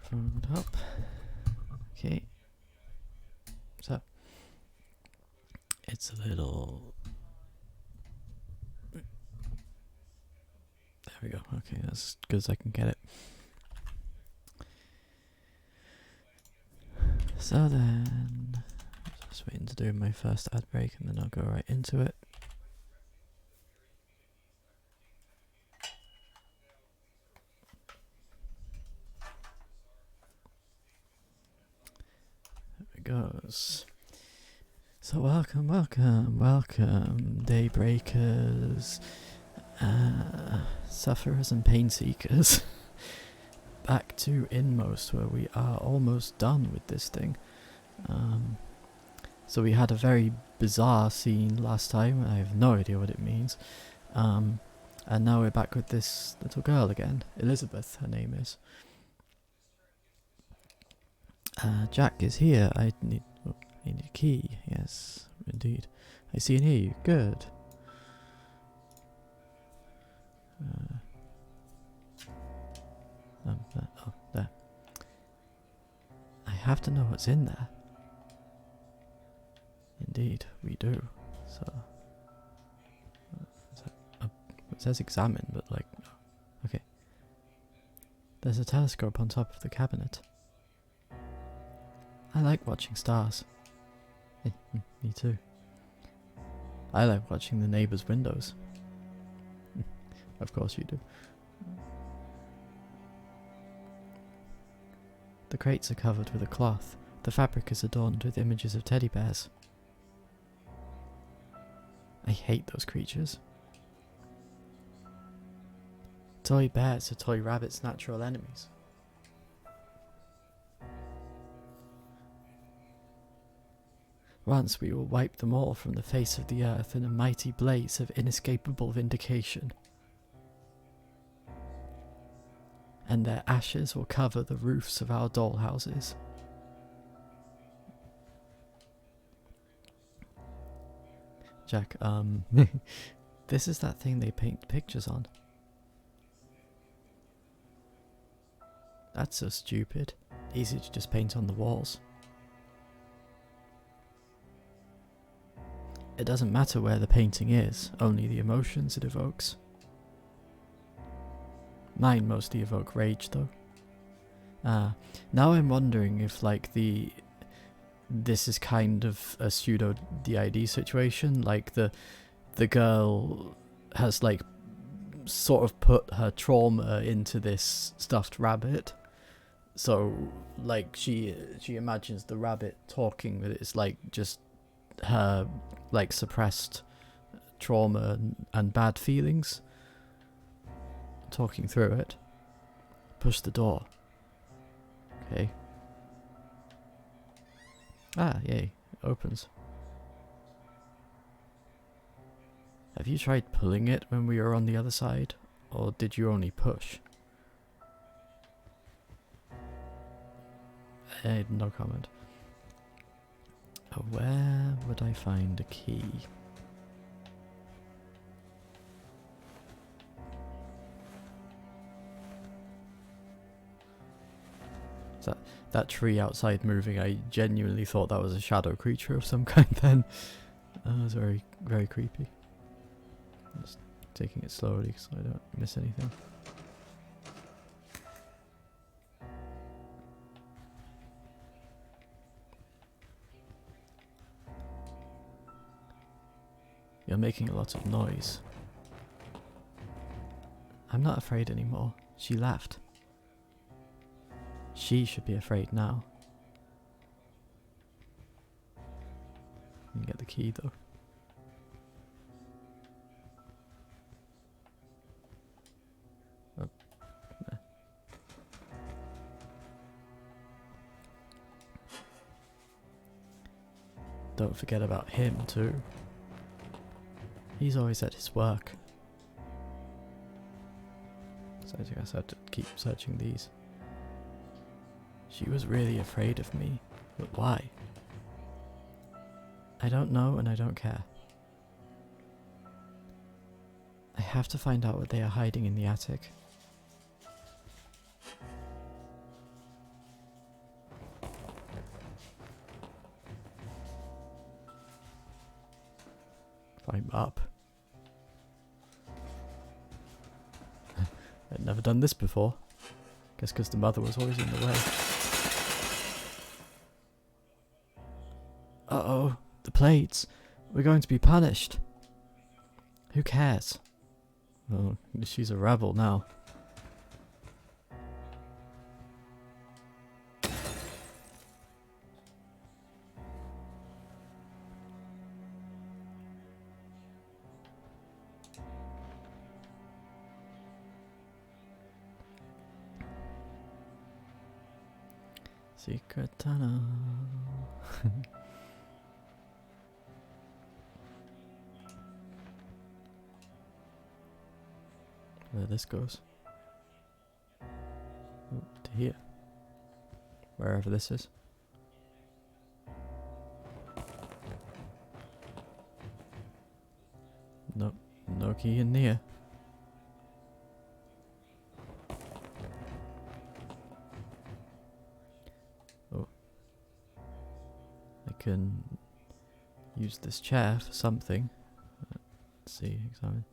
Phone up. Okay. So it's a little. There we go. Okay, that's as good as I can get it. So then, just waiting to do my first ad break, and then I'll go right into it. There it goes. So welcome, daybreakers, sufferers and pain seekers, back to Inmost, where we are almost done with this thing. So we had a very bizarre scene last time. I have no idea what it means. And now we're back with this little girl again. Elizabeth, her name is. Jack is here. I need a key. Yes, indeed. I see and hear you. Good. There. I have to know what's in there. Indeed, we do. So, it says examine, but like, okay. There's a telescope on top of the cabinet. I like watching stars. Me too. I like watching the neighbours' windows. Of course you do. The crates are covered with a cloth. The fabric is adorned with images of teddy bears. I hate those creatures. Toy bears are toy rabbits' natural enemies. Once we will wipe them all from the face of the earth in a mighty blaze of inescapable vindication. And their ashes will cover the roofs of our dollhouses. Jack, this is that thing they paint pictures on. That's so stupid. Easy to just paint on the walls. It doesn't matter where the painting is, only the emotions it evokes. Mine mostly evoke rage though. Now I'm wondering if like this is kind of a pseudo DID situation, like the girl has like sort of put her trauma into this stuffed rabbit. So like she imagines the rabbit talking, but it's like just her like suppressed trauma and bad feelings talking through it. Push the door. Okay. Yay. It opens. Have you tried pulling it when we were on the other side? Or did you only push? No comment. Where would I find a key? Is that tree outside moving? I genuinely thought that was a shadow creature of some kind then. That was very, very creepy. I'm just taking it slowly so I don't miss anything. You're making a lot of noise. I'm not afraid anymore. She left. She should be afraid now. You can get the key though. Oh, there. Don't forget about him too. He's always at his work. So I guess I have to keep searching these. She was really afraid of me, but why? I don't know and I don't care. I have to find out what they are hiding in the attic. Climb up. I'd never done this before. Guess because the mother was always in the way. Uh-oh, the plates. We're going to be punished. Who cares? Well, she's a rebel now. Secret tunnel. Where this goes. Ooh, to here. Wherever this is. Nope, no key in here. Oh. I can use this chair for something. Let's see, examine.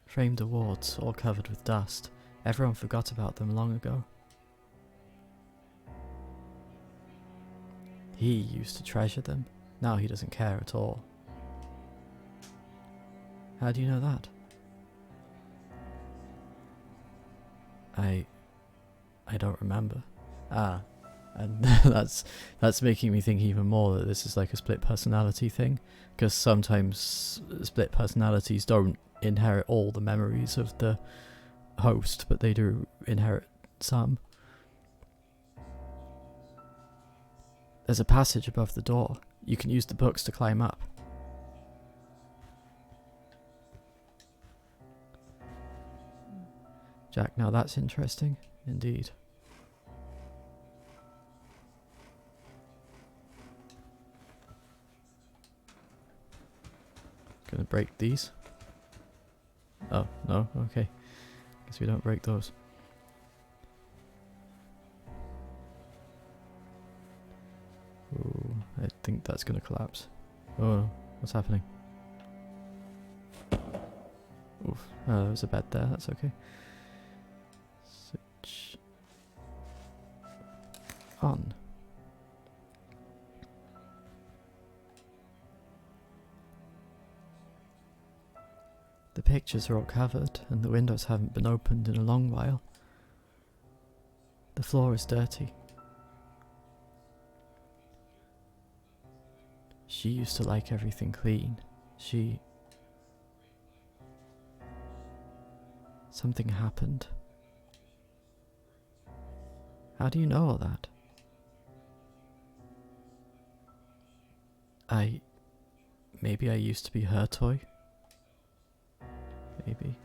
Framed awards, all covered with dust. Everyone forgot about them long ago. He used to treasure them. Now he doesn't care at all. How do you know that? I don't remember. Ah, and that's making me think even more that this is like a split personality thing, because sometimes split personalities don't inherit all the memories of the host, but they do inherit some. There's a passage above the door. You can use the books to climb up. Jack, now that's interesting, indeed. Gonna break these. Oh, no, okay. Guess we don't break those. Ooh, I think that's gonna collapse. Oh, what's happening? Oof, there's a bed there, that's okay. Switch on. The pictures are all covered, and the windows haven't been opened in a long while. The floor is dirty. She used to like everything clean. Something happened. How do you know all that? Maybe I used to be her toy? Maybe.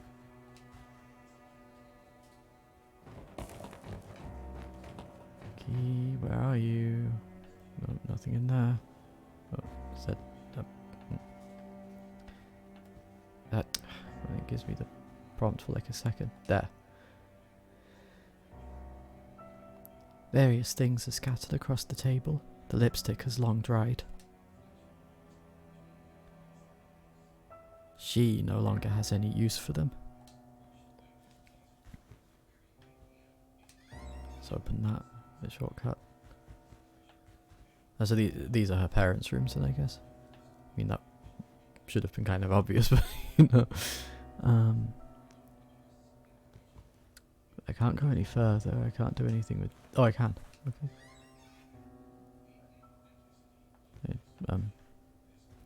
Key, where are you? No, nothing in there. Oh, is that... That it gives me the prompt for like a second. There. Various things are scattered across the table. The lipstick has long dried. She no longer has any use for them. Let's open that. The shortcut. Oh, so these are her parents' rooms, then I guess. I mean, that should have been kind of obvious, but you know. I can't go any further. I can't do anything with. Oh, I can. Okay.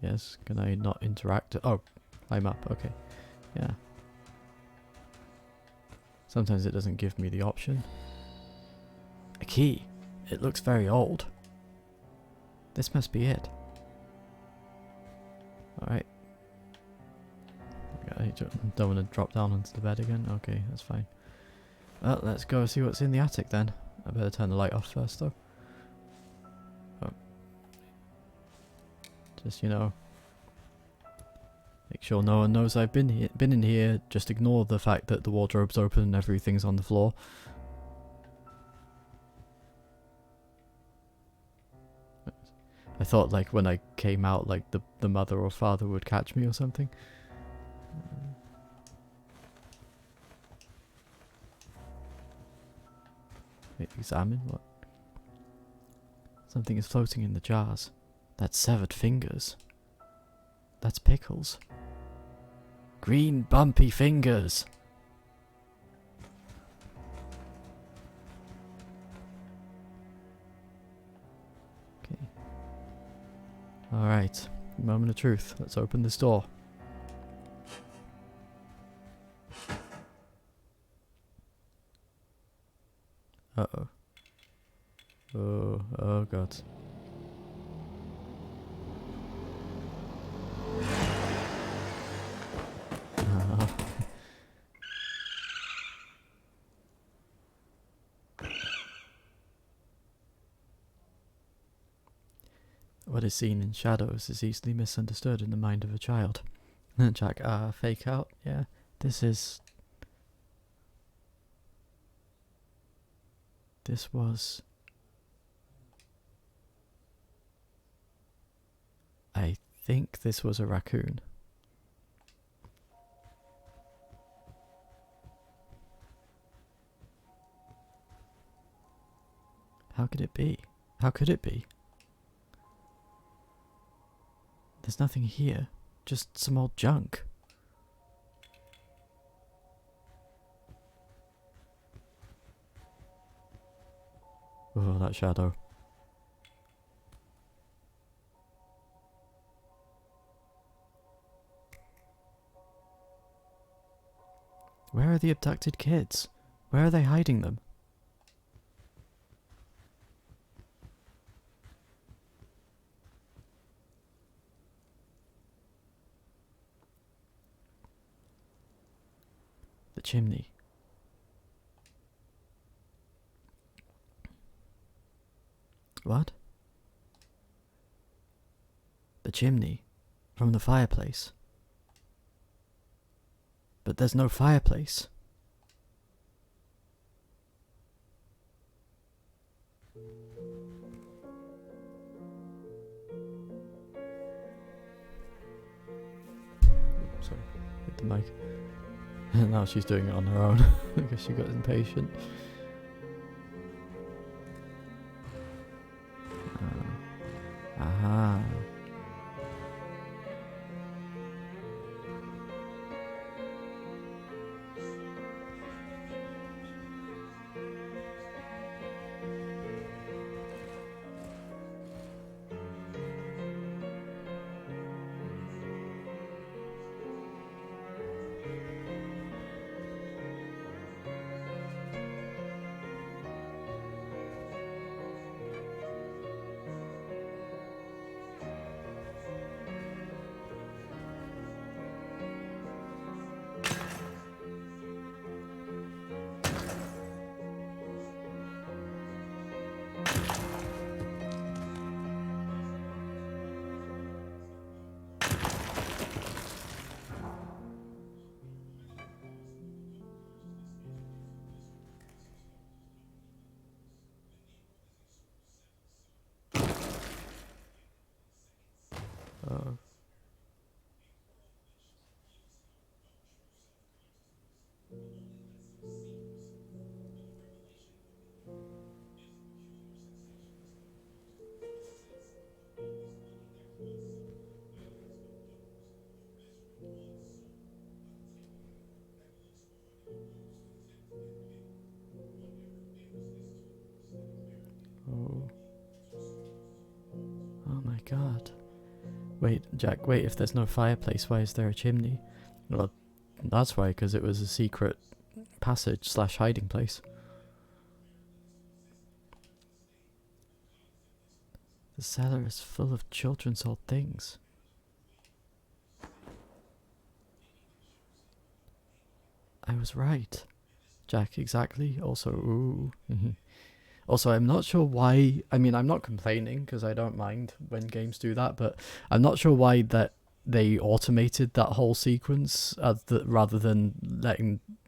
Yes. Can I not interact? Oh, climb up. Okay. Yeah. Sometimes it doesn't give me the option. A key. It looks very old. This must be it. Alright. I don't want to drop down onto the bed again. Okay, that's fine. Well, let's go see what's in the attic then. I better turn the light off first though. Oh. Just, you know, make sure no one knows I've been in here. Just ignore the fact that the wardrobe's open and everything's on the floor. I thought like when I came out, like the mother or father would catch me or something. Wait, examine what? Something is floating in the jars. That's severed fingers. That's pickles. Green bumpy fingers. Okay. Alright. Moment of truth. Let's open this door. Uh-oh. Oh god. What is seen in shadows is easily misunderstood in the mind of a child. Jack, fake out? Yeah. This was... I think this was a raccoon. How could it be? How could it be? There's nothing here. Just some old junk. Oh, that shadow. Where are the abducted kids? Where are they hiding them? The chimney. What? The chimney. From the fireplace. But there's no fireplace. Sorry, hit the mic. Now she's doing it on her own. I guess she got impatient. Aha. Oh. Oh. Oh my god. Wait, Jack, wait, if there's no fireplace, why is there a chimney? Well, that's why, because it was a secret passage slash hiding place. The cellar is full of children's old things. I was right. Jack, exactly. Also, ooh. Also, I'm not sure why... I mean, I'm not complaining, because I don't mind when games do that, but I'm not sure why that they automated that whole sequence rather than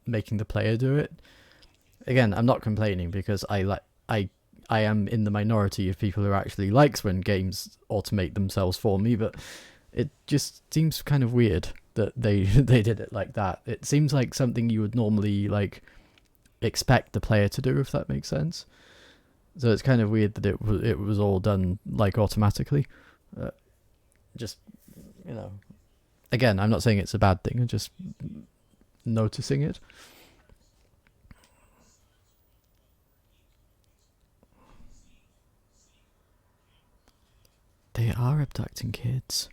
making the player do it. Again, I'm not complaining, because I I am in the minority of people who actually likes when games automate themselves for me, but it just seems kind of weird that they they did it like that. It seems like something you would normally like expect the player to do, if that makes sense. So it's kind of weird that it was all done like automatically. Just, you know, again, I'm not saying it's a bad thing. I'm just noticing it. They are abducting kids.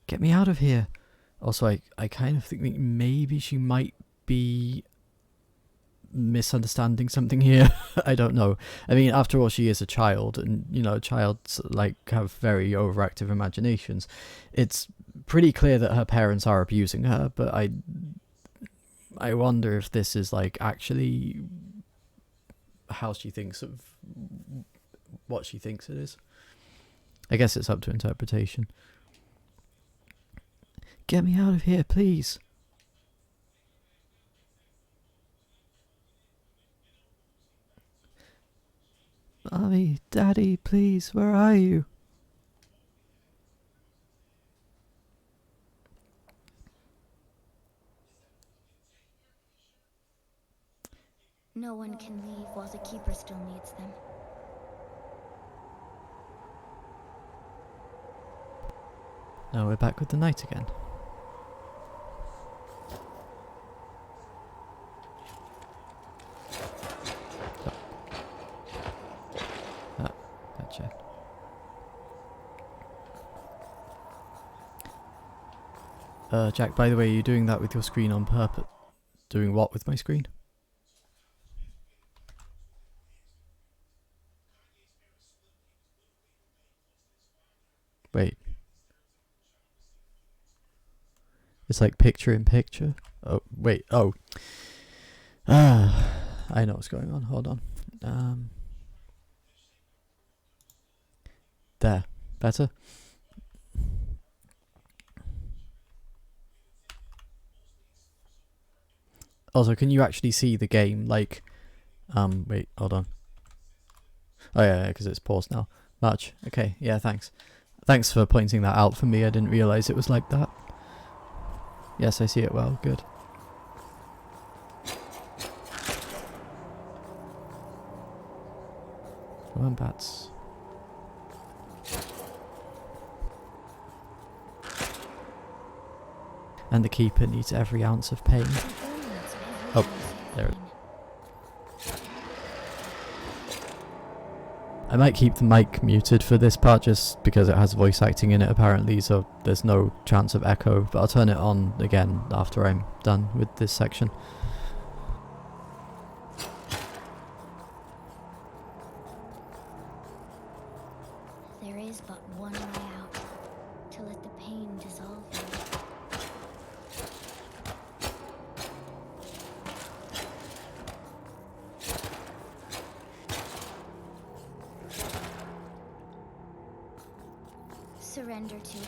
Get me out of here. Also, I kind of think that maybe she might be misunderstanding something here. I don't know. I mean, after all, she is a child, and you know, childs like have very overactive imaginations. It's pretty clear that her parents are abusing her, but I wonder if this is like actually how she thinks of what she thinks it is. I guess it's up to interpretation. Get me out of here, please. Mommy, Daddy, please, where are you? No one can leave while the Keeper still needs them. Now we're back with the night again. Gotcha. Jack, by the way, are you doing that with your screen on purpose? Doing what with my screen? Wait. It's like picture in picture. Oh, wait. Oh. I know what's going on. Hold on. There. Better? Also, can you actually see the game? Like, wait, hold on. Oh yeah, because it's paused now. Much. Okay, yeah, thanks. Thanks for pointing that out for me. I didn't realise it was like that. Yes, I see it well. Good. Come on, bats. And the Keeper needs every ounce of pain. Oh, there. I might keep the mic muted for this part just because it has voice acting in it apparently, so there's no chance of echo, but I'll turn it on again after I'm done with this section. There is but one way out, to let the pain dissolve you. Surrender to it.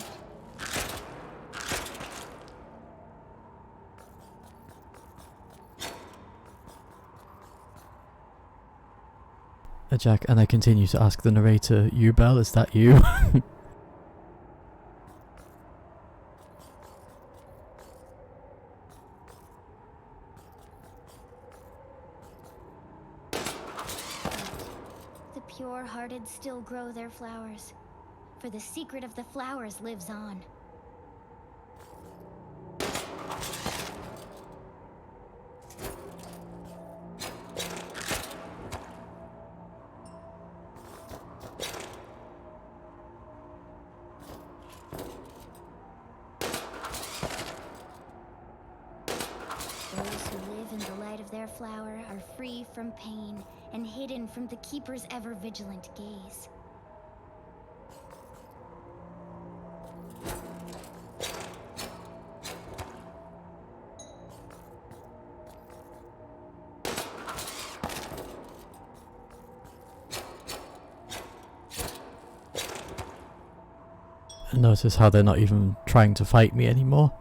Jack, and I continue to ask the narrator, "You, Belle, is that you?" The pure-hearted still grow their flowers, for the secret of the flowers lives on. Those who live in the light of their flower are free from pain and hidden from the Keeper's ever-vigilant gaze. And notice how they're not even trying to fight me anymore.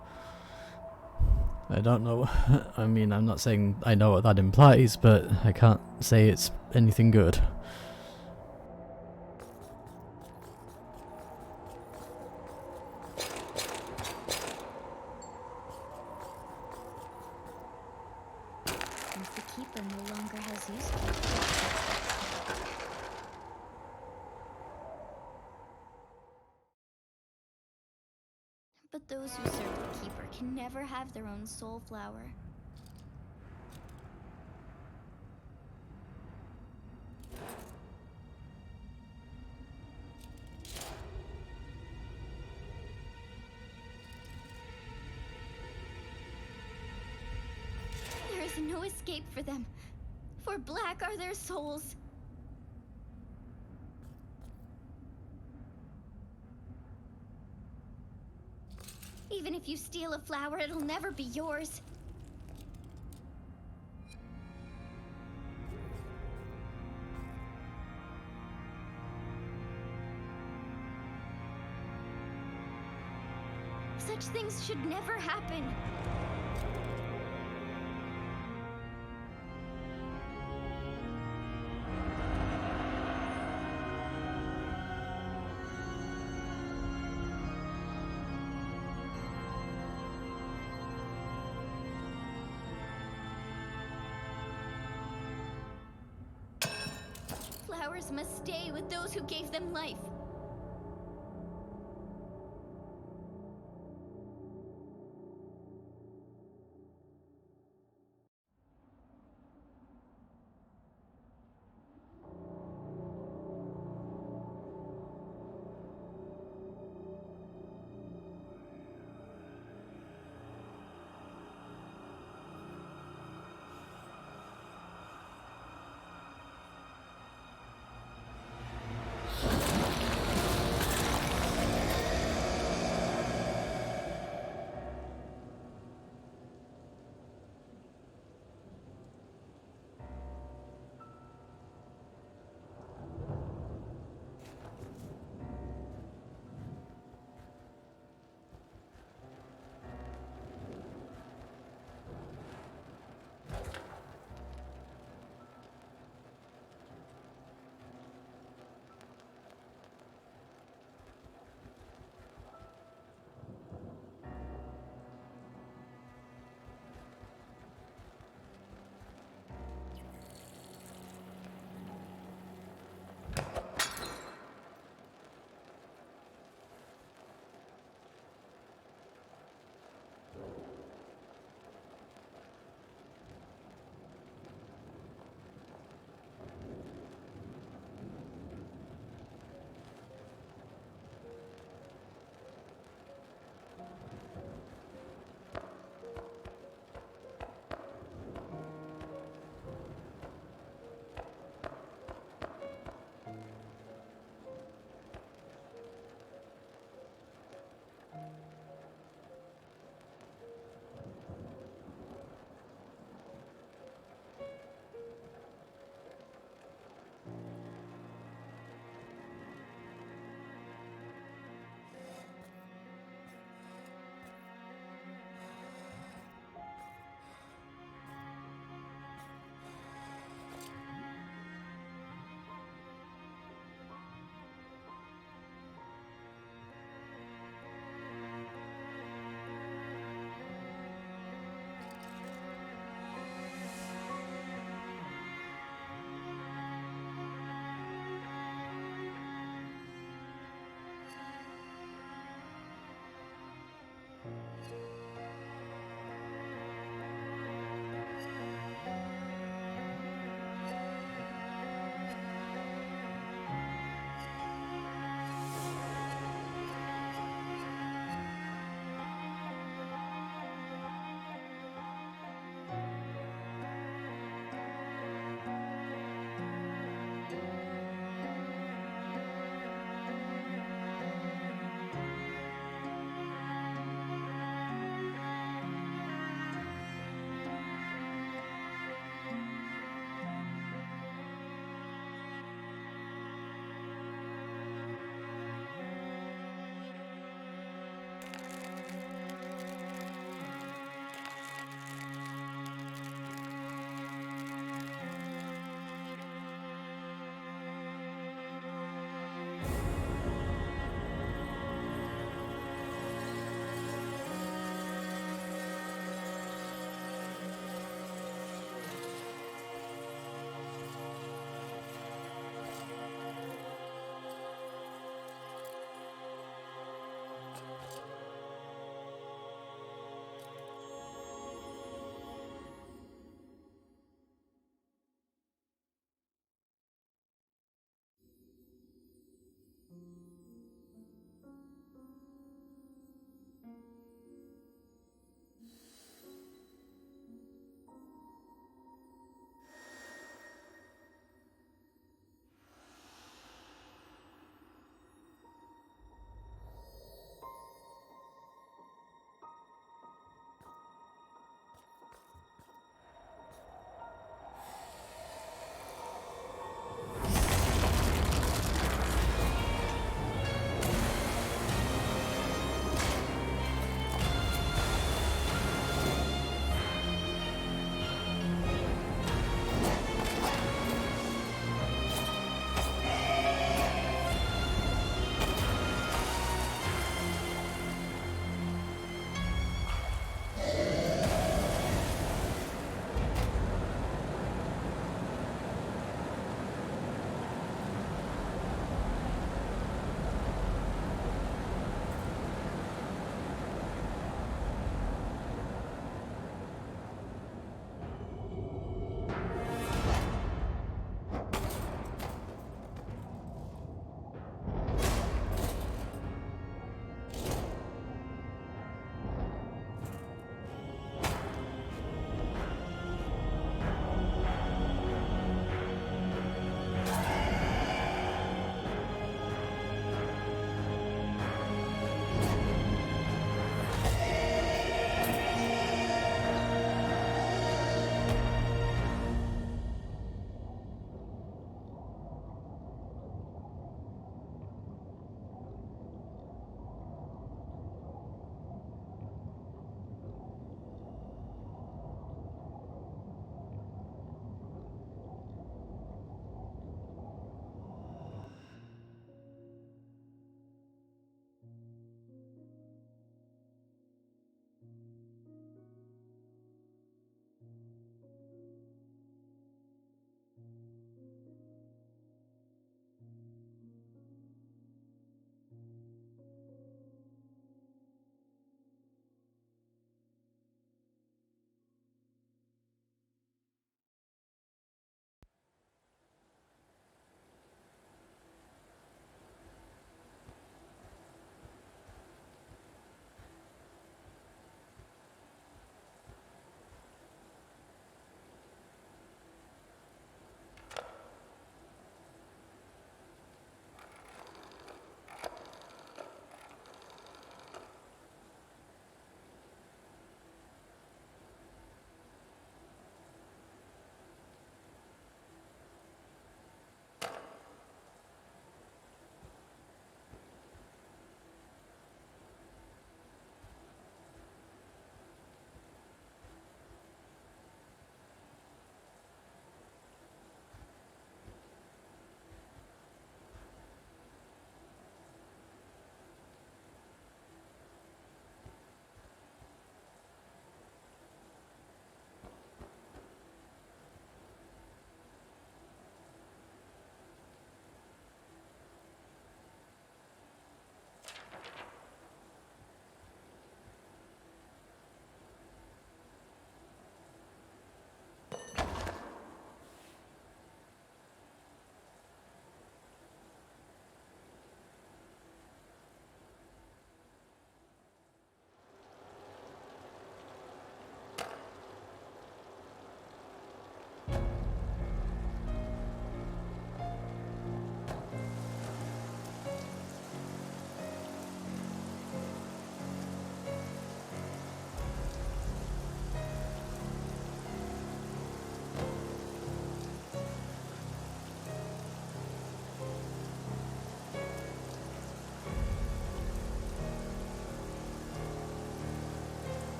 I don't know. I mean, I'm not saying I know what that implies, but I can't say it's anything good. Since the keeper no longer has use for it. But those who serve the keeper can never have their own soul flower. There is no escape for them, for black are their souls. Even if you steal a flower, it'll never be yours. Such things should never happen. Flowers must stay with those who gave them life.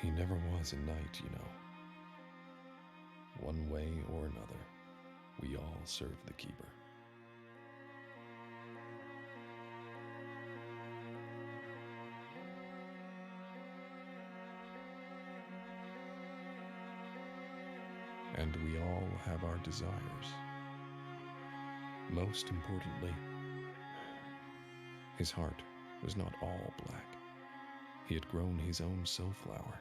He never was a knight, you know. One way or another, we all serve the Keeper. And we all have our desires. Most importantly, his heart was not all black. He had grown his own soulflower.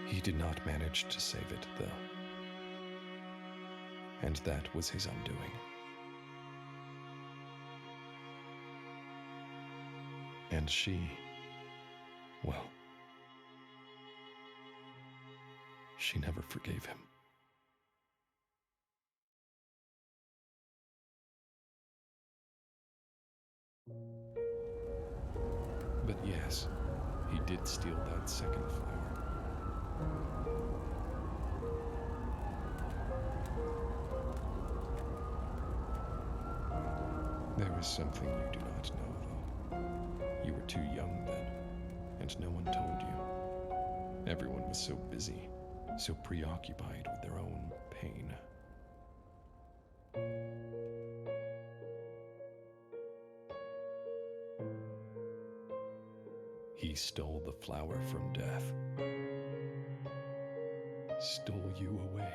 He did not manage to save it, though. And that was his undoing. And she, well, she never forgave him. But yes, he did steal that second flower. There is something you do not know, though. You were too young then, and no one told you. Everyone was so busy, so preoccupied with their own pain. He stole the flower from death. Stole you away.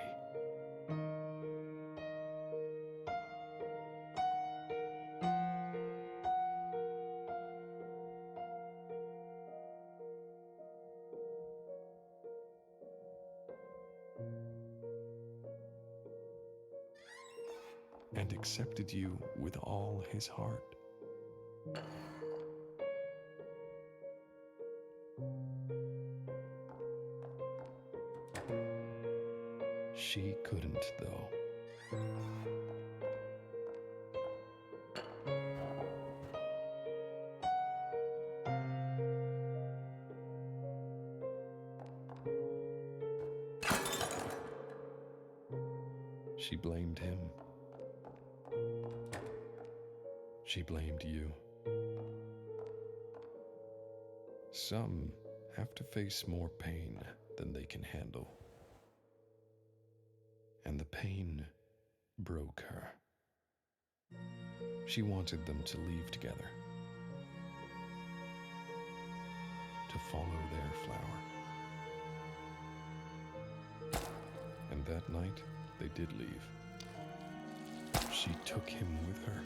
And accepted you with all his heart. She couldn't, though. She blamed him. She blamed you. Some have to face more pain than they can handle. And the pain broke her. She wanted them to leave together, to follow their flower. And that night, they did leave. She took him with her.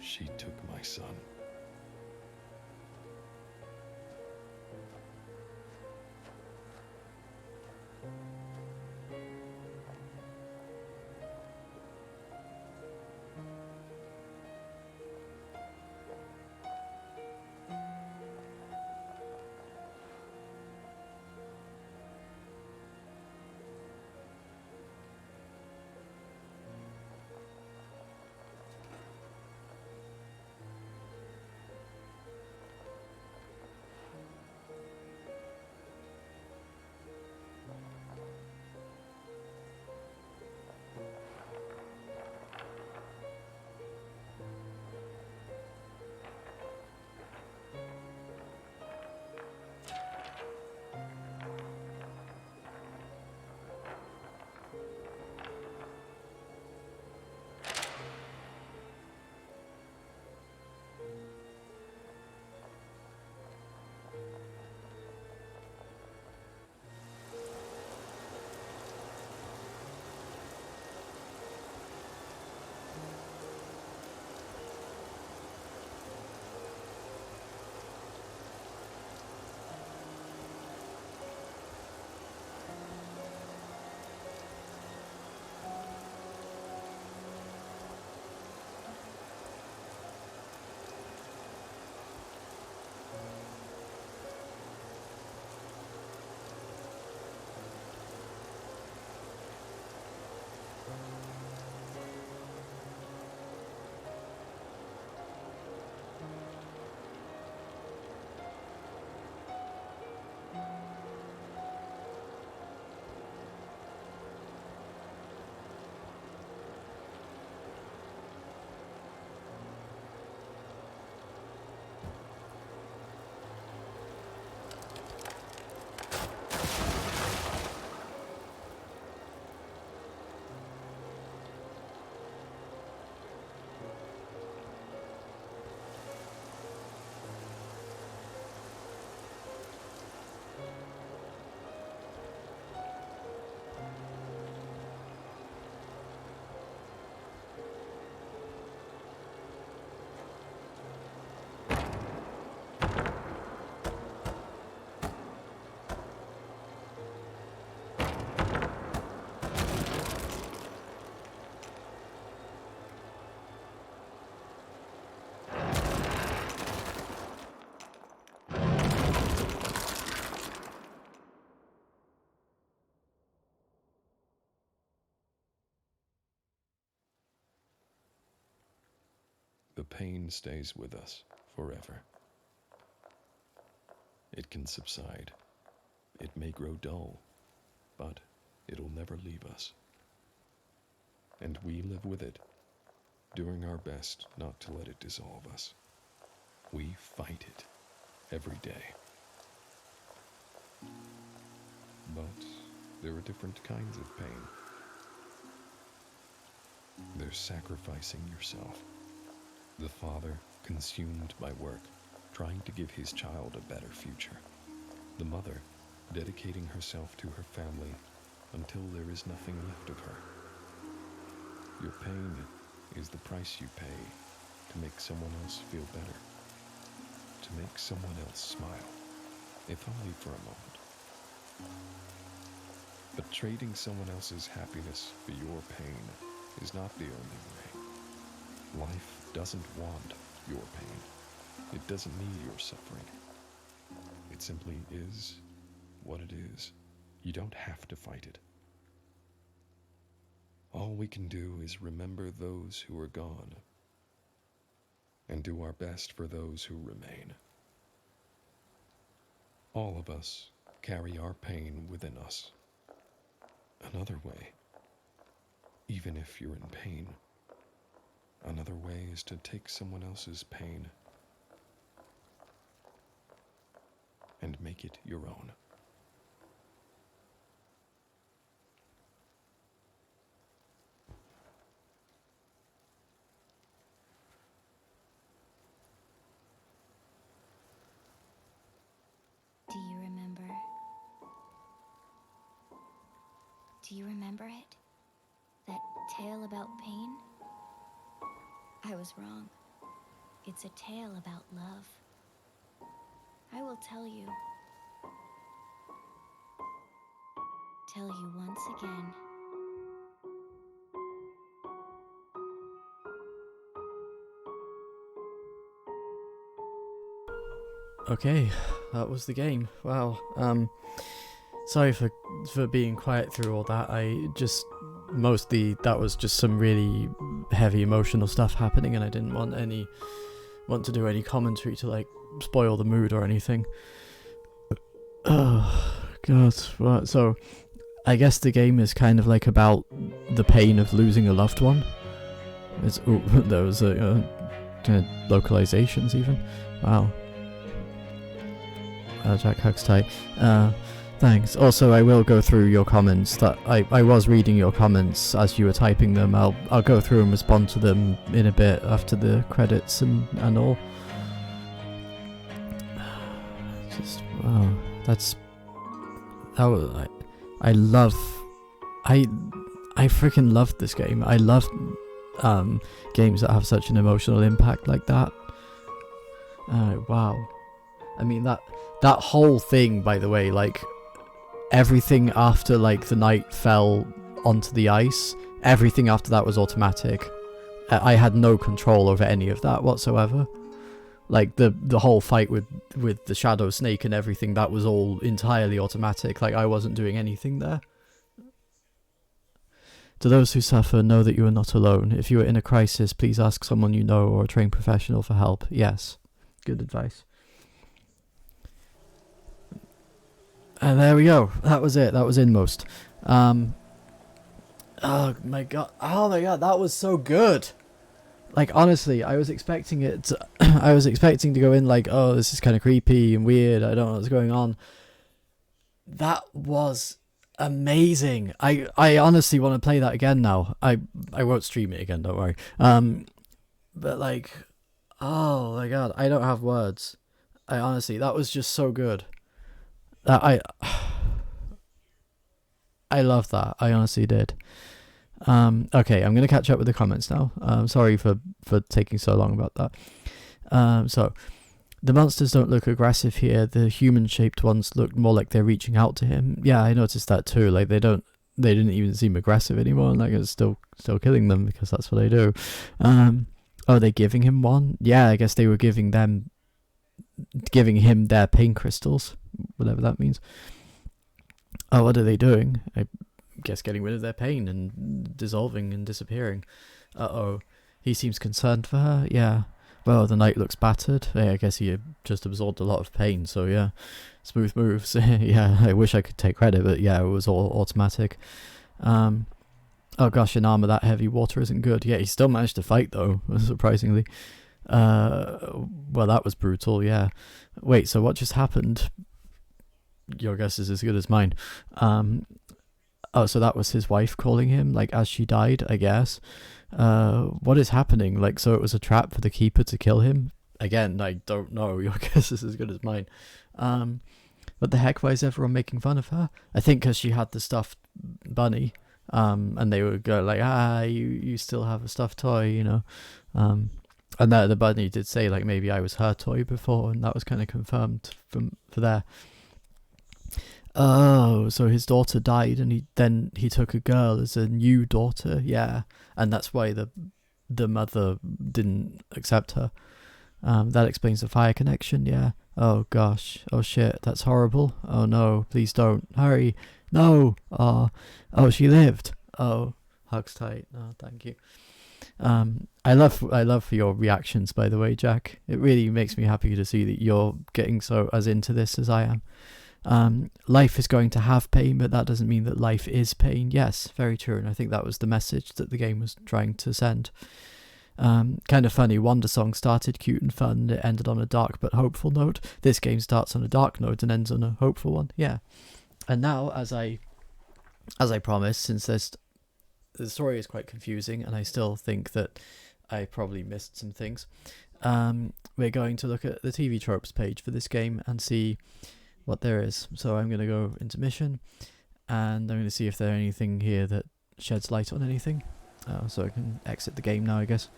She took my son. the pain stays with us forever. It can subside. It may grow dull, but it'll never leave us. And we live with it, doing our best not to let it dissolve us. We fight it every day. But there are different kinds of pain. There's sacrificing yourself. The father, consumed by work, trying to give his child a better future. The mother, dedicating herself to her family until there is nothing left of her. Your pain is the price you pay to make someone else feel better, to make someone else smile, if only for a moment. But trading someone else's happiness for your pain is not the only way. Life doesn't want your pain. It doesn't need your suffering. It simply is what it is. You don't have to fight it. All we can do is remember those who are gone and do our best for those who remain. All of us carry our pain within us. Another way, even if you're in pain, another way is to take someone else's pain and make it your own. Do you remember? Do you remember it? That tale about pain? I was wrong. It's a tale about love. I will tell you. Tell you once again. Okay, that was the game. Wow. Sorry for being quiet through all that. That was just some really heavy emotional stuff happening, and I didn't want to do any commentary to like spoil the mood or anything. Oh god. What? So I guess the game is kind of like about the pain of losing a loved one. There was localizations even. Wow. Jack hugs tight. Thanks. Also, I will go through your comments. That I was reading your comments as you were typing them. I'll go through and respond to them in a bit after the credits and all. Just wow. I freaking loved this game. I love games that have such an emotional impact like that. Wow. I mean that whole thing, by the way, like everything after like the knight fell onto the ice, everything after that was automatic. I had no control over any of that whatsoever. Like the whole fight with the shadow snake and everything, that was all entirely automatic. Like I wasn't doing anything there. To those who suffer, know that you are not alone. If you are in a crisis, please ask someone you know or a trained professional for help. Yes, good advice. And there we go. That was it. That was Inmost. Oh my god. That was so good. Like honestly, I was expecting it to, I was expecting to go in like, oh, this is kind of creepy and weird. I don't know what's going on. That was amazing. I honestly want to play that again now. I won't stream it again, don't worry. But like, oh my god, I don't have words. I honestly, that was just so good. I love that. I honestly did. Okay, I'm gonna catch up with the comments now. Sorry for taking so long about that. So the monsters don't look aggressive here. The human-shaped ones look more like they're reaching out to him. Yeah, I noticed that too. Like they didn't even seem aggressive anymore. Like it's still killing them because that's what they do. Oh, they're giving him one? Yeah, I guess they were giving him their pain crystals, whatever that means. Oh, what are they doing? I guess getting rid of their pain and dissolving and disappearing. Uh-oh. He seems concerned for her, yeah. Well, the knight looks battered. Hey, I guess he just absorbed a lot of pain, so yeah. Smooth moves. Yeah, I wish I could take credit, but yeah, it was all automatic. Oh gosh, in armor that heavy, water isn't good. Yeah, he still managed to fight though, surprisingly. Well, that was brutal, yeah. Wait, so what just happened? Your guess is as good as mine. Oh, so that was his wife calling him, like, as she died, I guess. What is happening? Like, so it was a trap for the keeper to kill him? Again, I don't know. Your guess is as good as mine. What the heck? Why is everyone making fun of her? I think because she had the stuffed bunny. And they would go like, you still have a stuffed toy, you know. And the bunny did say, like, maybe I was her toy before, and that was kind of confirmed for there. Oh, so his daughter died, and he took a girl as a new daughter, yeah, and that's why the mother didn't accept her. That explains the fire connection, yeah. Oh gosh, oh shit, that's horrible. Oh no, please don't, hurry, no. Oh, she lived. Oh, hugs tight. Oh, thank you. I love your reactions, by the way, Jack. It really makes me happy to see that you're getting so as into this as I am. Life is going to have pain, but that doesn't mean that life is pain. Yes, very true, and I think that was the message that the game was trying to send. Kind of funny, Wonder Song started cute and fun, it ended on a dark but hopeful note. This game starts on a dark note and ends on a hopeful one, yeah. And now, as I promised, since the story is quite confusing, and I still think that I probably missed some things, we're going to look at the TV tropes page for this game and see what there is. So I'm going to go into mission, and I'm going to see if there's anything here that sheds light on anything. So I can exit the game now, I guess.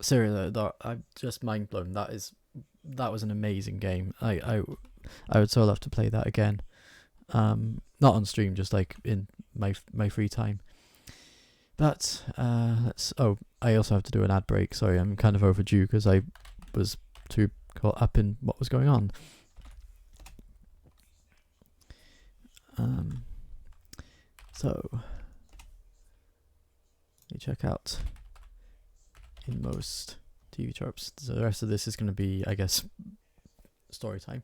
Seriously, I'm just mind blown. That was an amazing game. I would so love to play that again. Not on stream, just like in my free time. But I also have to do an ad break. Sorry, I'm kind of overdue because I was too caught up in what was going on. So let me check out Inmost TV tropes. So the rest of this is going to be, I guess, story time.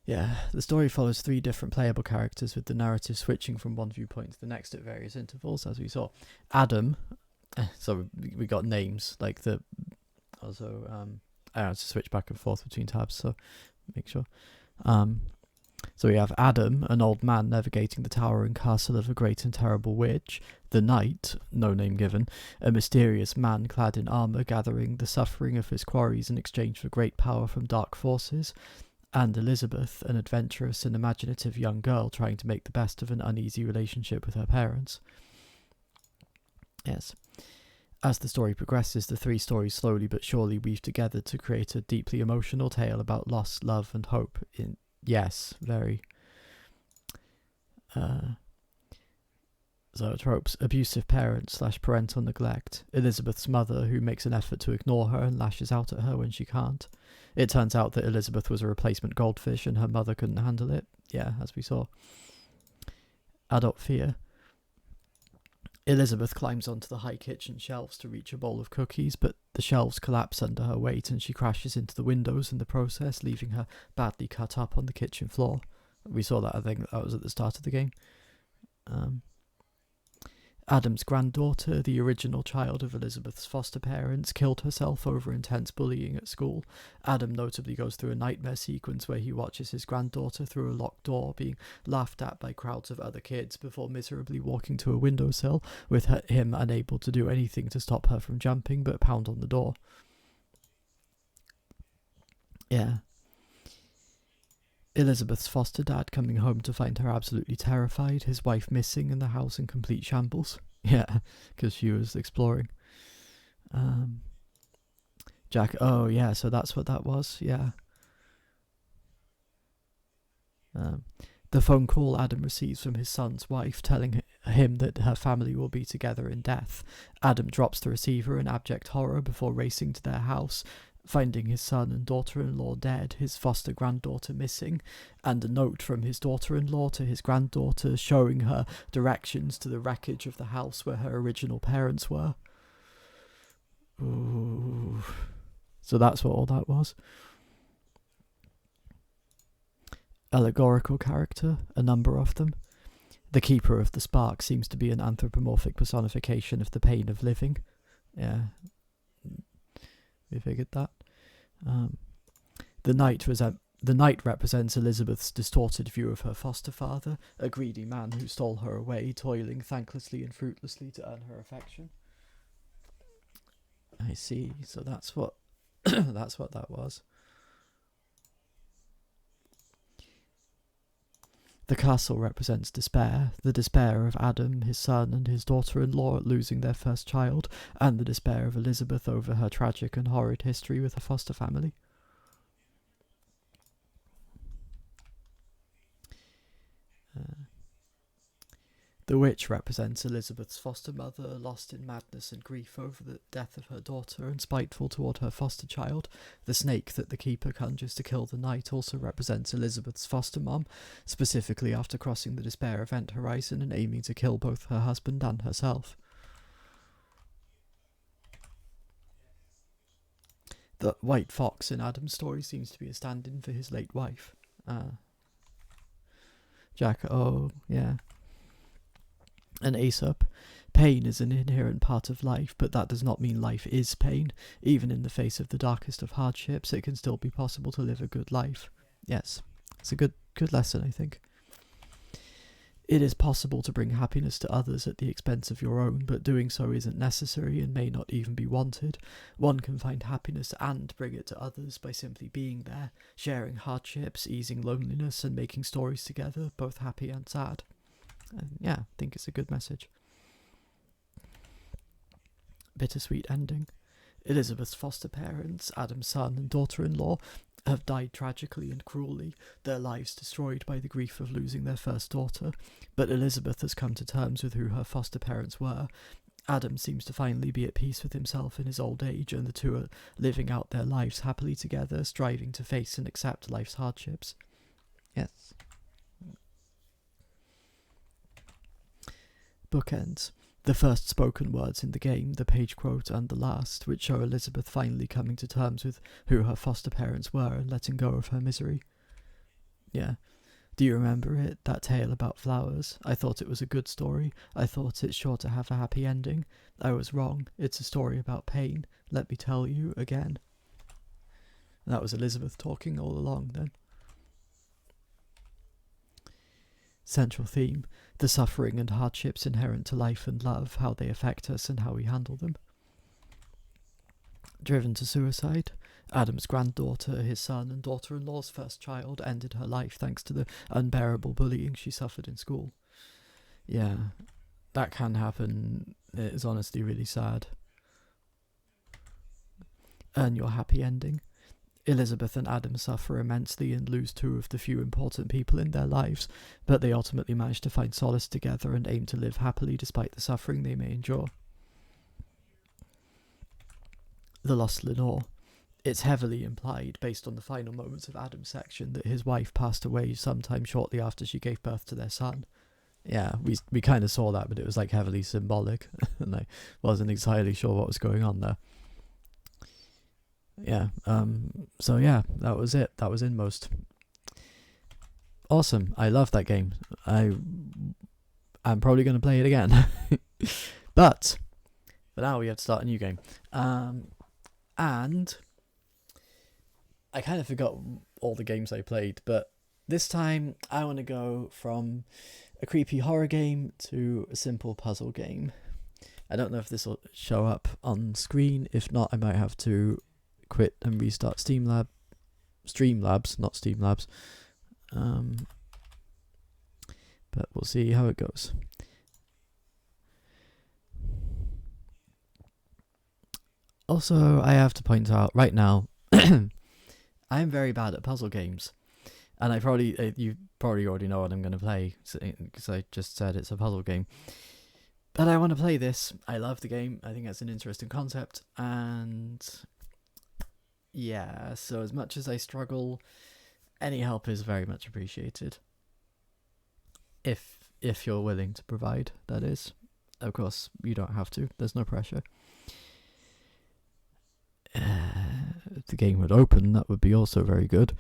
Yeah, the story follows 3 different playable characters, with the narrative switching from one viewpoint to the next at various intervals, as we saw. Adam, so we got names, like the, also, I have to switch back and forth between tabs, so make sure. So we have Adam, an old man navigating the towering castle of a great and terrible witch. The knight, no name given, a mysterious man clad in armour gathering the suffering of his quarries in exchange for great power from dark forces. And Elizabeth, an adventurous and imaginative young girl trying to make the best of an uneasy relationship with her parents. Yes. As the story progresses, the 3 stories slowly but surely weave together to create a deeply emotional tale about loss, love, and hope. Yes, very. So tropes: abusive parents / parental neglect. Elizabeth's mother, who makes an effort to ignore her and lashes out at her when she can't. It turns out that Elizabeth was a replacement goldfish and her mother couldn't handle it. Yeah, as we saw. Adult fear. Elizabeth climbs onto the high kitchen shelves to reach a bowl of cookies, but the shelves collapse under her weight and she crashes into the windows in the process, leaving her badly cut up on the kitchen floor. We saw that, I think that was at the start of the game. Adam's granddaughter, the original child of Elizabeth's foster parents, killed herself over intense bullying at school. Adam notably goes through a nightmare sequence where he watches his granddaughter through a locked door being laughed at by crowds of other kids before miserably walking to a windowsill, with him unable to do anything to stop her from jumping but pound on the door. Yeah. Elizabeth's foster dad coming home to find her absolutely terrified, his wife missing and the house in complete shambles. Yeah, because she was exploring. Jack, oh yeah, so that's what that was, yeah. The phone call Adam receives from his son's wife telling him that her family will be together in death. Adam drops the receiver in abject horror before racing to their house, finding his son and daughter-in-law dead, his foster granddaughter missing, and a note from his daughter-in-law to his granddaughter showing her directions to the wreckage of the house where her original parents were. Ooh. So that's what all that was. Allegorical character, a number of them. The Keeper of the Spark seems to be an anthropomorphic personification of the pain of living. Yeah, we figured that. The knight represents Elizabeth's distorted view of her foster father, a greedy man who stole her away, toiling thanklessly and fruitlessly to earn her affection. I see. So that's what that's what that was. The castle represents despair, the despair of Adam, his son, and his daughter-in-law at losing their first child, and the despair of Elizabeth over her tragic and horrid history with her foster family. The witch represents Elizabeth's foster mother, lost in madness and grief over the death of her daughter and spiteful toward her foster child. The snake that the keeper conjures to kill the knight also represents Elizabeth's foster mom, specifically after crossing the despair event horizon and aiming to kill both her husband and herself. The white fox in Adam's story seems to be a stand-in for his late wife. Jack, oh, yeah. And Aesop, pain is an inherent part of life, but that does not mean life is pain. Even in the face of the darkest of hardships, it can still be possible to live a good life. Yes, it's a good lesson, I think. It is possible to bring happiness to others at the expense of your own, but doing so isn't necessary and may not even be wanted. One can find happiness and bring it to others by simply being there, sharing hardships, easing loneliness, and making stories together, both happy and sad. And yeah, I think it's a good message. Bittersweet ending. Elizabeth's foster parents, Adam's son and daughter-in-law, have died tragically and cruelly, their lives destroyed by the grief of losing their first daughter, but Elizabeth has come to terms with who her foster parents were. Adam seems to finally be at peace with himself in his old age, and the two are living out their lives happily together, striving to face and accept life's hardships. Yes. Bookends. The first spoken words in the game, the page quote, and the last, which show Elizabeth finally coming to terms with who her foster parents were and letting go of her misery. Yeah. Do you remember it, that tale about flowers? I thought it was a good story. I thought it's sure to have a happy ending. I was wrong. It's a story about pain. Let me tell you again. And that was Elizabeth talking all along then. Central theme. The suffering and hardships inherent to life and love, how they affect us and how we handle them. Driven to suicide. Adam's granddaughter, his son and daughter-in-law's first child, ended her life thanks to the unbearable bullying she suffered in school. Yeah, that can happen. It is honestly really sad. Earn your happy ending. Elizabeth and Adam suffer immensely and lose two of the few important people in their lives, but they ultimately manage to find solace together and aim to live happily despite the suffering they may endure. The lost Lenore. It's heavily implied, based on the final moments of Adam's section, that his wife passed away sometime shortly after she gave birth to their son. Yeah, we kind of saw that, but it was like heavily symbolic, and I wasn't entirely sure what was going on there. Yeah, so yeah, that was it. That was Inmost. Awesome. I love that game. I'm probably going to play it again. But for now we have to start a new game. And I kind of forgot all the games I played, but this time I want to go from a creepy horror game to a simple puzzle game. I don't know if this will show up on screen. If not, I might have to quit and restart Streamlabs, not Steamlabs. But we'll see how it goes. Also, I have to point out right now, I am very bad at puzzle games, and you probably already know what I'm going to play because I just said it's a puzzle game. But I want to play this. I love the game. I think it's an interesting concept, and Yeah, so as much as I struggle, any help is very much appreciated. If you're willing to provide, that is. Of course, you don't have to. There's no pressure. If the game would open, that would be also very good.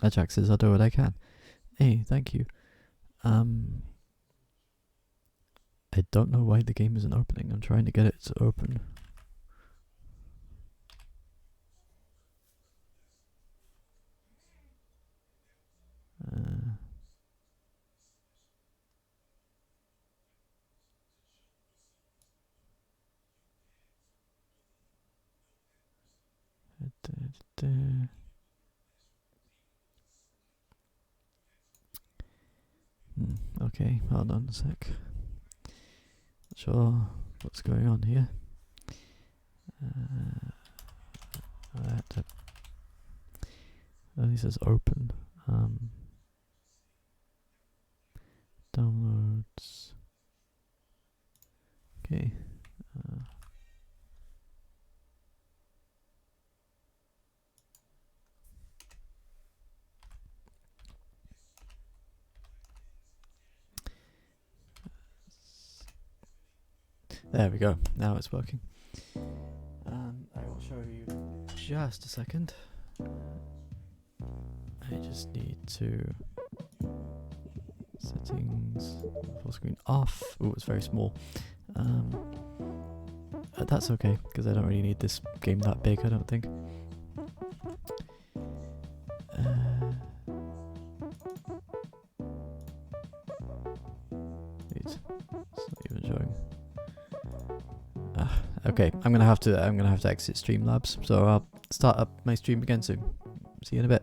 Ajax says, I'll do what I can. Hey, thank you. I don't know why the game isn't opening. I'm trying to get it to open. Okay, hold on a sec. Not sure what's going on here. He says open. Downloads. Okay. There we go. Now it's working. I will show you just a second. I just need to settings, full screen off. Oh, it's very small. That's okay because I don't really need this game that big. I don't think. It's not even showing. Okay, I'm gonna have to exit Streamlabs, so I'll start up my stream again soon. See you in a bit.